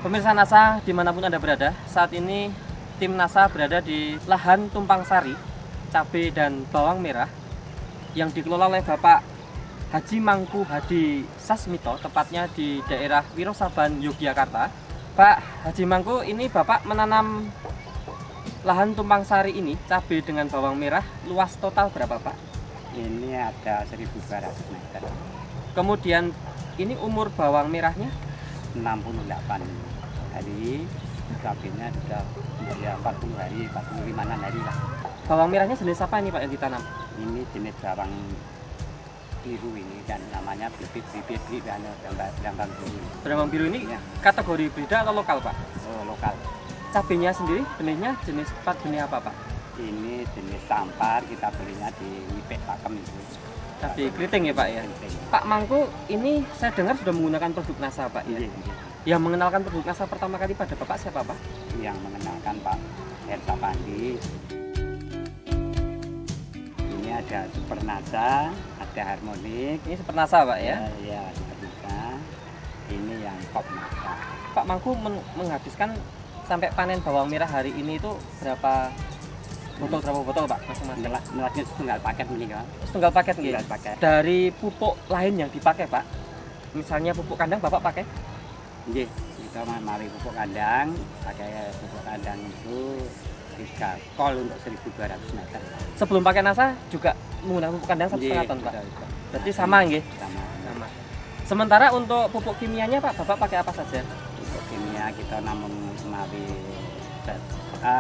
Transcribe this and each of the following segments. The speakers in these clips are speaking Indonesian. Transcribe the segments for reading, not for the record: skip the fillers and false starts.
Pemirsa NASA dimanapun Anda berada, saat ini tim NASA berada di lahan tumpang sari, cabai dan bawang merah yang dikelola oleh Bapak Haji Mangku Hadi Sasmito, tepatnya di daerah Wirosaban, Yogyakarta. Pak Haji Mangku, ini Bapak menanam lahan tumpang sari ini, cabai dengan bawang merah, luas total berapa Pak? Ini ada 1.200 meter. Kemudian ini umur bawang merahnya? 68 hari, cabainya sudah ya 40 hari, 45 hari lah. Bawang merahnya jenis apa ini Pak yang ditanam? Ini jenis bawang biru ini dan namanya bibit berambang biru. Berambang biru ini Ya. kategori hibrida atau lokal Pak? Oh, lokal. Cabainya sendiri benihnya jenis benih apa Pak? Ini jenis tampar, kita belinya di Wipek Pakem itu. Cabai keriting ya Pak ya? Keriting. Pak Mangku, ini saya dengar sudah menggunakan produk NASA Pak ya? Iya, iya. Yang mengenalkan produk NASA pertama kali pada Bapak siapa Pak? Yang mengenalkan Pak Hersa Pandi. Ini ada Super NASA, ada Harmonik. Ini Super NASA Pak ya? Ya, Super NASA. Ini yang Top NASA. Pak Mangku menghabiskan sampai panen bawang merah hari ini itu berapa botol Pak masing-masing? Melatnya setengah paket ini kan. Setunggal paket nggih. Setunggal paket. Dari pupuk lain yang dipakai Pak, misalnya pupuk kandang Bapak pakai? Nggih, kita mari pupuk kandang, pakai pupuk kandang itu 3 kol untuk 1.200 meter. Sebelum pakai NASA juga menggunakan pupuk kandang 1,5 ton Pak. Berarti sama nggih? Sama. Sama. Sementara untuk pupuk kimianya Pak, Bapak pakai apa saja? Pupuk kimia kita namun mari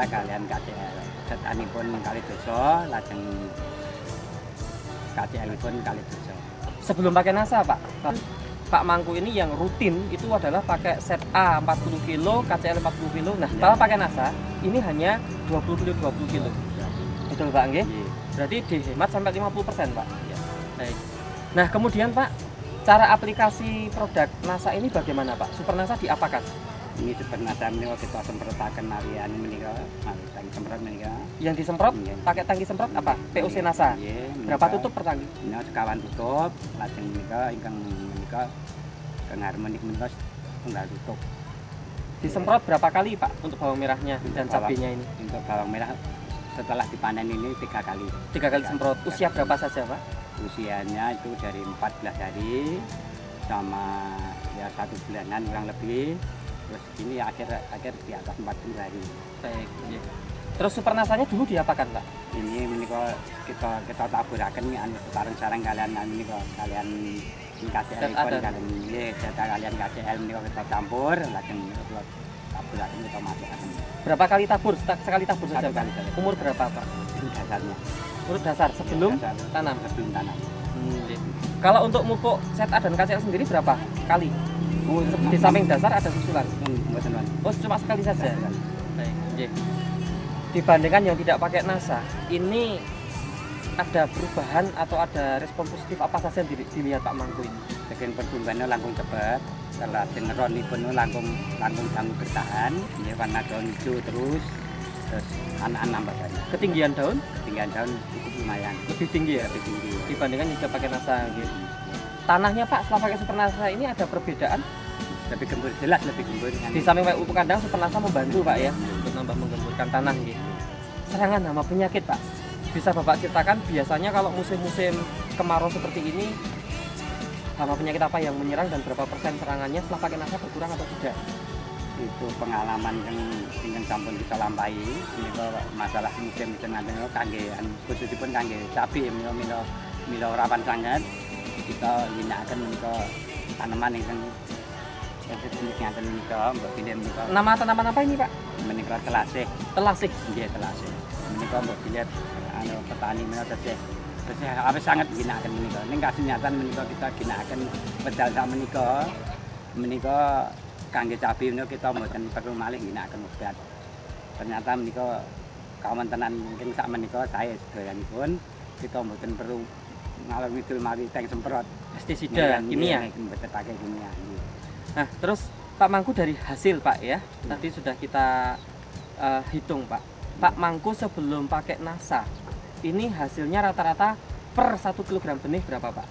kalian KCL. Setani pun kali dosa, lajeng KCL pun kali dosa. Sebelum pakai NASA Pak, Pak Mangku ini yang rutin itu adalah pakai set A 40 kilo, KCL 40 kilo. Nah, setelah pakai NASA, ini hanya 20 kilo 20 kilo. Betul Pak nggih? Iya. Berarti dihemat sampai 50% Pak. Ya. Baik. Nah, kemudian Pak, cara aplikasi produk NASA ini bagaimana Pak? Super NASA diapakan? Ini sebenarnya ini kita semprotakan marian menika, tangki semprot menika. Yang disemprot Iya. pakai tangki semprot apa? POC NASA. Iya, Berapa menika. tutup per tangki? Ini sekawan tutup, lajeng menika ingkang menika kang harmonik menika tunggal tutup. Disemprot berapa kali Pak untuk bawang merahnya dan Untuk cabenya ini? Untuk bawang merah setelah dipanen ini 3 kali. 3 kali semprot. Usia berapa saja Pak? Usianya itu dari 14 hari sama ya 1 bulanan kurang lebih. Terus ini akhir di atas 40 hari. Baik. Iya. Terus super nasanya dulu diapakan Pak? Ini menika kita taburaken anu sareng-sareng kalian menika kalian KCL Dan pun ada. kalian nggih kalian KCL menika kita campur lajeng kita taburaken kita masukkan. Berapa kali tabur? Sekali tabur saja Satu Pak? kali saja. Umur berapa Pak? Itu dasarnya. Urut dasar sebelum Dasar. tanam. Sebelum tanam. Iya. Kalau untuk pupuk set A dan KCL sendiri berapa kali? Oh, Di samping dasar ada susulan. mboten Wan. Oh, cuma sekali saja. Dasar. Baik. Iya. Dibandingkan yang tidak pakai NASA, ini ada perubahan atau ada respon positif apa saja yang dilihat Pak Mangku ini? Saking pertumbuhannya langkung cepet, setelah ronipun langkung tangguh bertahan, ini warna daun hijau terus anak-anak nambah banyak. Ketinggian daun Ketinggian daun cukup lumayan, lebih tinggi ya lebih tinggi. dibandingkan yang tidak pakai NASA. Gitu. Tanahnya Pak setelah pakai super NASA ini ada perbedaan? Lebih gembur, jelas lebih gembur. Di samping pakai pupuk kandang super NASA membantu Pak ya untuk nambah menggemburkan tanah gitu. Serangan hama penyakit Pak, bisa Bapak ceritakan biasanya kalau musim-musim kemarau seperti ini hama penyakit apa yang menyerang dan berapa persen serangannya setelah pakai NASA berkurang atau tidak? Itu pengalaman yang sampun kita lampahi. Ini masalah musim nanti kangge, khususipun kangge cabai, milo rawan sangat. Kita ginakaken menika tanaman yang jenis ngaten menika, mbok pilih menika. Nama tanaman apa ini Pak? Menika telasih. Telasih. Nggih telasih. Menika mbok pilih petani menika tesih. Tesih apa sangat ginakaken menika. Ning kasunyatan menika kita ginakaken pedal sak menika kangge cabai menika kita mboten perlu malih ginakaken obat. Ternyata menika kawontenan mungkin sak menika saya sedayanipun kita mboten perlu ngalor ngidul mari teng semprot Pestisida kimia. Mboten pakai kimia. Nah, terus Pak Mangku dari hasil Pak ya, tadi sudah kita hitung Pak. Pak Mangku sebelum pakai NASA, ini hasilnya rata-rata per 1 kg benih berapa Pak?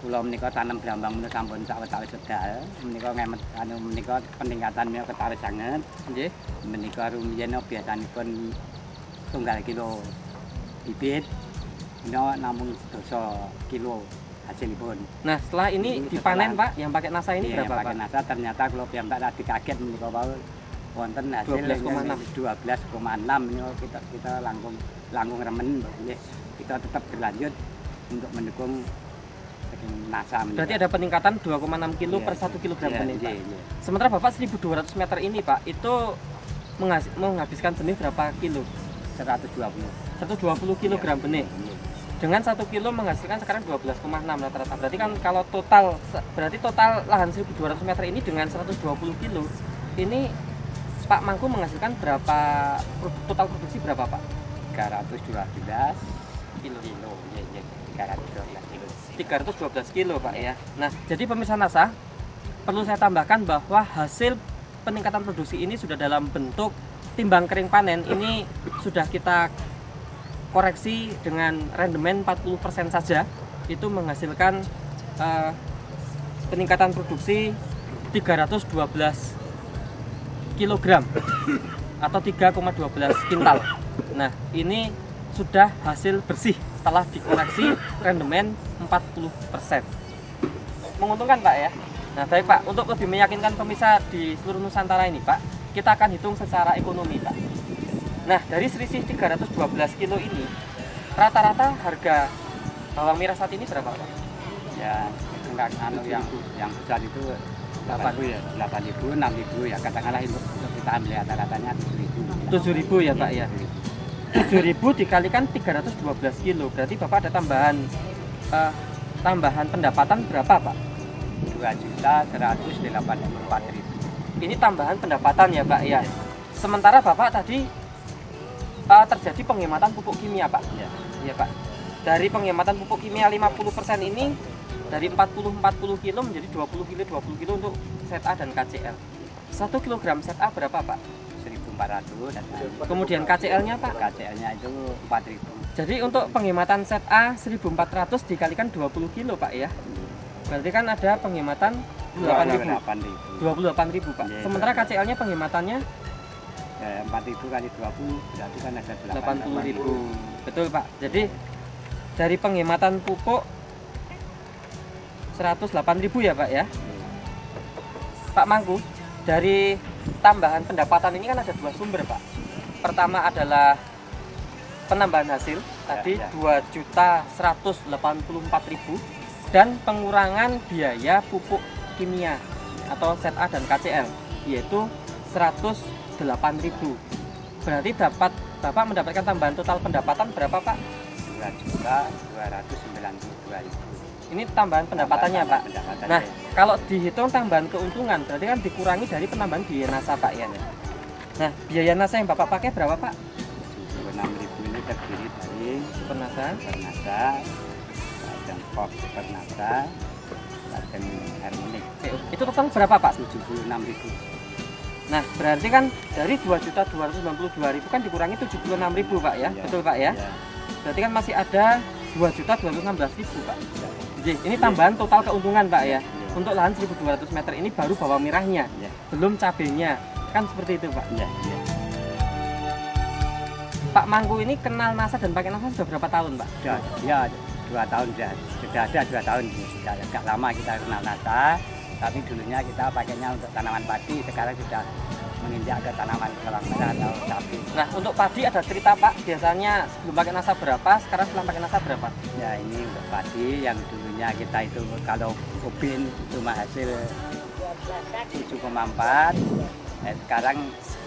kula menika tanam brambang menika sampun sawetawis wedal. Menika ngemet menika peningkatan menika ketawis sanget. Nggih. Menika rumiyin biasanipun tunggal kilo bibit menika namung 12 kilo hasilipun. Nah, setelah ini dipanen Pak, yang pakai NASA ini Iya, berapa pakai Pak? NASA ternyata kalau piyambak tadi kaget menika wau wonten hasil 12,6 menika kita langkung remen nggih. Kita tetap berlanjut untuk mendukung NASA menika. Berarti ada peningkatan 2,6 kilo per 1 kilogram benih Pak. Sementara Bapak 1.200 meter ini Pak, itu menghabiskan benih berapa kilo? 120 kilogram benih. Dengan 1 kilo menghasilkan sekarang 12,6 rata-rata. Berarti kan kalau total lahan 1.200 meter ini dengan 120 kilo, ini Pak Mangku menghasilkan berapa total produksi berapa Pak? 312 kilo. 312 kilo Pak ya. Nah, jadi pemirsa NASA, perlu saya tambahkan bahwa hasil peningkatan produksi ini sudah dalam bentuk timbang kering panen. Ini sudah kita koreksi dengan rendemen 40% saja, itu menghasilkan peningkatan produksi 312 kg atau 3,12 kintal. Nah, ini sudah hasil bersih setelah dikoreksi rendemen 40%. Menguntungkan Pak ya. Nah, baik Pak, untuk lebih meyakinkan pemirsa di seluruh Nusantara ini Pak, kita akan hitung secara ekonomi Pak. Nah, dari selisih 312 kilo ini, rata-rata harga bawang merah saat ini berapa Pak? Ya, enggak yang besar itu 8.000 ya, 8.000, 6.000 ya, katakanlah untuk kita ambil rata-ratanya 7.000. 7.000 ya Pak ya. 7.000 dikalikan 312 kilo, berarti Bapak ada tambahan pendapatan berapa Pak? 2.184.000. Ini tambahan pendapatan ya Pak ya. Sementara Bapak tadi terjadi penghematan pupuk kimia Pak. Ya. Iya Pak. Dari penghematan pupuk kimia 50% ini dari 40 kilo menjadi 20 kilo untuk ZA dan KCL. 1 kilogram ZA berapa Pak? 1.400 dan Kemudian KCL-nya Pak? KCL-nya itu 4.000. Jadi untuk penghematan ZA 1.400 dikalikan 20 kilo Pak ya. Berarti kan ada penghematan 28.000 Pak. Ya, Sementara KCL-nya penghematannya 4.000 kali 20 berarti kan ada 80.000. Betul Pak. Jadi dari penghematan pupuk 108.000 ya Pak ya. Pak Mangku, dari tambahan pendapatan ini kan ada dua sumber Pak. Pertama adalah penambahan hasil tadi 2.184.000 dan pengurangan biaya pupuk kimia atau ZA dan KCL yaitu 108.000. Berarti Bapak mendapatkan tambahan total pendapatan berapa Pak? 2.292.000. Ini tambahan pendapatannya Pak. Nah, kalau dihitung tambahan keuntungan berarti kan dikurangi dari penambahan biaya NASA Pak ya. Nah, biaya NASA yang Bapak pakai berapa Pak? 76.000 ini terdiri dari Super NASA, dan Pop Super NASA, dan Harmonic. itu total berapa Pak? 76.000. Nah, berarti kan dari 2.292.000 kan dikurangi 76.000 Pak ya. Ya. Betul Pak ya? Ya. Berarti kan masih ada 2.216.000 Pak. Jadi ini tambahan total keuntungan Pak ya. Untuk lahan 1.200 meter ini baru bawang merahnya, Ya. belum cabenya. Kan seperti itu Pak. Ya, ya. Pak Mangku ini kenal NASA dan pakai NASA sudah berapa tahun Pak? Ya 2 tahun sudah ada 2 tahun. Sudah agak lama kita kenal NASA, tapi dulunya kita pakainya untuk tanaman padi, sekarang sudah menginjak ke tanaman bawang merah atau cabai. Nah, untuk padi ada cerita Pak, biasanya sebelum pakai NASA berapa, sekarang setelah pakai NASA berapa? Ya, ini untuk padi yang dulunya kita itu kalau ubin cuma hasil 7,4. Sekarang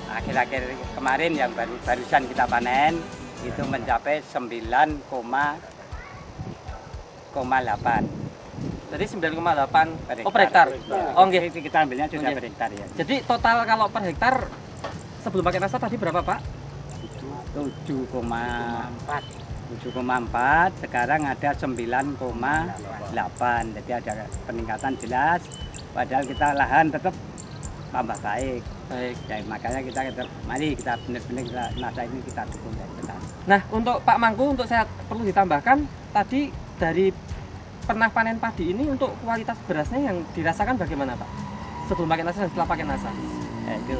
akhir-akhir kemarin yang barusan kita panen itu mencapai 9,8. Jadi 9,8 per hektar. Oh nggih. Kita ambilnya sudah per hektar ya. Jadi total kalau per hektar sebelum pakai NASA tadi berapa Pak? 7,4. Sekarang ada 9,8. Jadi ada peningkatan jelas. Padahal kita lahan tetap tambah baik. Baik. Ya, makanya kita mari kita benar-benar kita NASA ini kita dukung dan kita. Nah, untuk Pak Mangku, untuk saya perlu ditambahkan tadi dari pernah panen padi ini untuk kualitas berasnya yang dirasakan bagaimana Pak? Sebelum pakai NASA dan setelah pakai NASA? Itu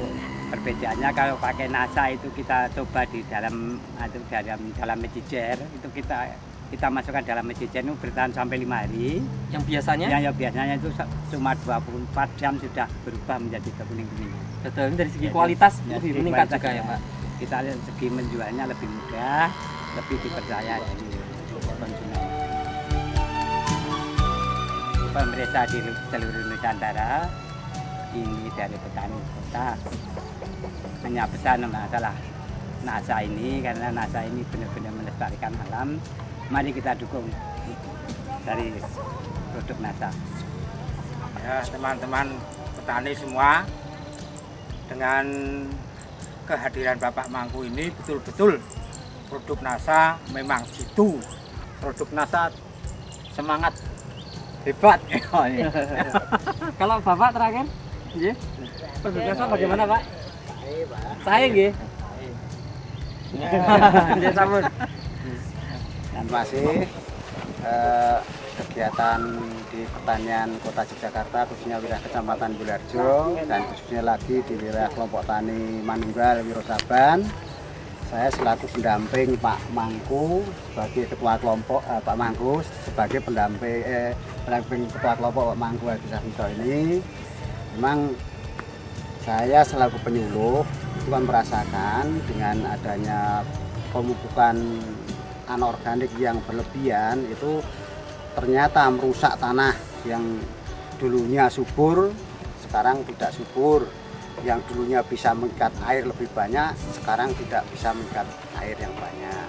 perbedaannya kalau pakai NASA itu kita coba di dalam mecijer itu kita masukkan dalam mecijer itu bertahan sampai 5 hari. Yang biasanya? Yang biasanya itu cuma 24 jam sudah berubah menjadi kuning-kuning. Betul, ini dari segi kualitas lebih meningkat juga ya Pak? Kita lihat segi menjualnya lebih mudah, lebih dipercaya dari konsumen. Pemerintah di seluruh Nusantara ini dari petani kota hanya pesan masalah NASA ini, karena NASA ini benar-benar melestarikan alam. Mari kita dukung dari produk NASA. Ya, teman-teman petani semua, dengan kehadiran Bapak Mangku ini betul-betul produk NASA memang jitu. Produk NASA semangat hebat. Kalau Bapak terakhir, nggih. Produk NASA bagaimana Pak? Saya nggih. Nggih sampun. Dan masih kegiatan di pertanian Kota Yogyakarta, khususnya wilayah Kecamatan Bularjo dan khususnya lagi di wilayah kelompok tani Manunggal Wirosaban. Saya selaku pendamping Pak Mangku sebagai ketua kelompok, Pak Mangku sebagai pendamping ketua kelompok Pak Mangku Hadi Sasmito ini, memang saya selaku penyuluh itu kan merasakan dengan adanya pemupukan anorganik yang berlebihan itu ternyata merusak tanah yang dulunya subur sekarang tidak subur, yang dulunya bisa mengikat air lebih banyak sekarang tidak bisa mengikat air yang banyak.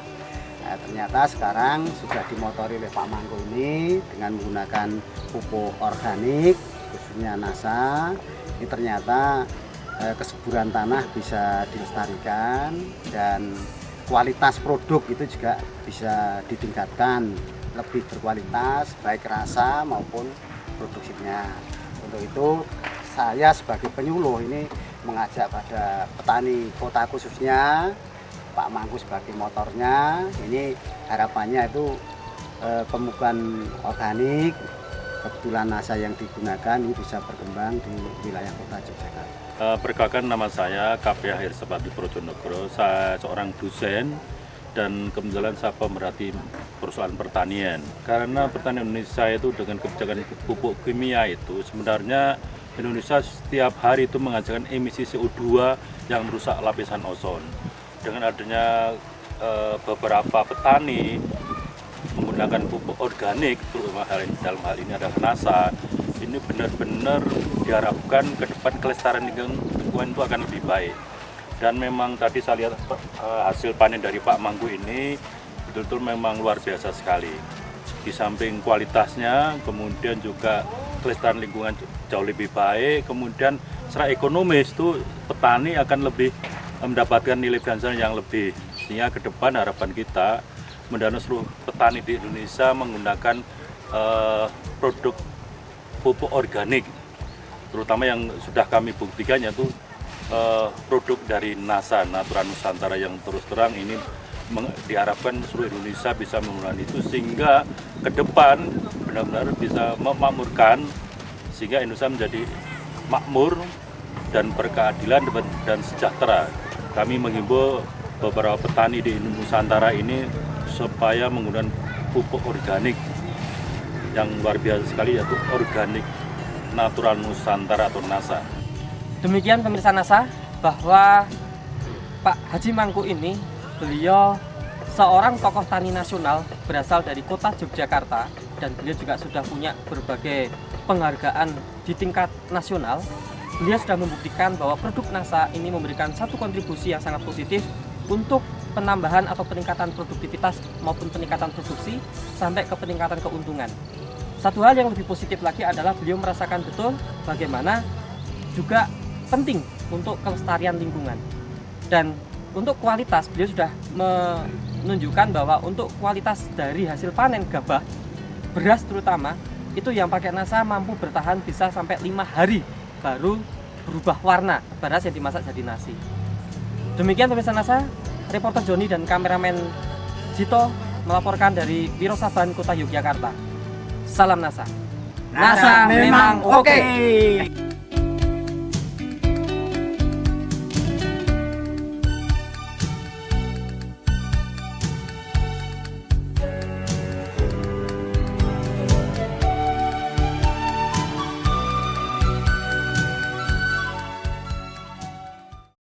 Nah, ternyata sekarang sudah dimotori oleh Pak Mangku ini dengan menggunakan pupuk organik khususnya NASA. Ini ternyata kesuburan tanah bisa dilestarikan dan kualitas produk itu juga bisa ditingkatkan, lebih berkualitas baik rasa maupun produksinya. Untuk itu saya sebagai penyuluh ini mengajak pada petani kota khususnya Pak Mangku sebagai motornya, ini harapannya itu pemupukan organik kebetulan NASA yang digunakan ini bisa berkembang di wilayah Kota Yogyakarta. Perkenalkan, nama saya KPH Hirsapati Projonegoro. Saya seorang dosen dan kebetulan saya pemerhati persoalan pertanian. Karena pertanian Indonesia itu dengan kebijakan pupuk kimia itu sebenarnya Indonesia setiap hari itu menghasilkan emisi CO2 yang merusak lapisan ozon. Dengan adanya beberapa petani menggunakan pupuk organik, terutama dalam hal ini adalah NASA, ini benar-benar diharapkan ke depan kelestarian lingkungan itu akan lebih baik. Dan memang tadi saya lihat hasil panen dari Pak Mangku ini betul-betul memang luar biasa sekali. Di samping kualitasnya, kemudian juga kelestarian lingkungan jauh lebih baik, kemudian secara ekonomis itu petani akan lebih mendapatkan nilai finansial yang lebih. Sehingga ke depan harapan kita mendana seluruh petani di Indonesia menggunakan produk pupuk organik, terutama yang sudah kami buktikan yaitu produk dari NASA, Natura Nusantara, yang terus terang ini diharapkan seluruh Indonesia bisa menggunakan itu sehingga ke depan benar-benar bisa memakmurkan, sehingga Indonesia menjadi makmur dan berkeadilan dan sejahtera. Kami menghimbau beberapa petani di Nusantara ini supaya menggunakan pupuk organik yang luar biasa sekali, yaitu organik Natura Nusantara atau NASA. Demikian pemirsa NASA, bahwa Pak Haji Mangku ini, beliau seorang tokoh tani nasional berasal dari Kota Yogyakarta, dan beliau juga sudah punya berbagai penghargaan di tingkat nasional. Beliau sudah membuktikan bahwa produk NASA ini memberikan satu kontribusi yang sangat positif untuk penambahan atau peningkatan produktivitas maupun peningkatan produksi sampai ke peningkatan keuntungan. Satu hal yang lebih positif lagi adalah beliau merasakan betul bagaimana juga penting untuk kelestarian lingkungan. Dan untuk kualitas, beliau sudah menunjukkan bahwa untuk kualitas dari hasil panen gabah, beras terutama, itu yang pakai NASA mampu bertahan bisa sampai 5 hari baru berubah warna beras yang dimasak jadi nasi. Demikian pemirsa NASA, reporter Joni dan kameramen Jito melaporkan dari Wirosaban, Kota Yogyakarta. Salam NASA. NASA memang oke.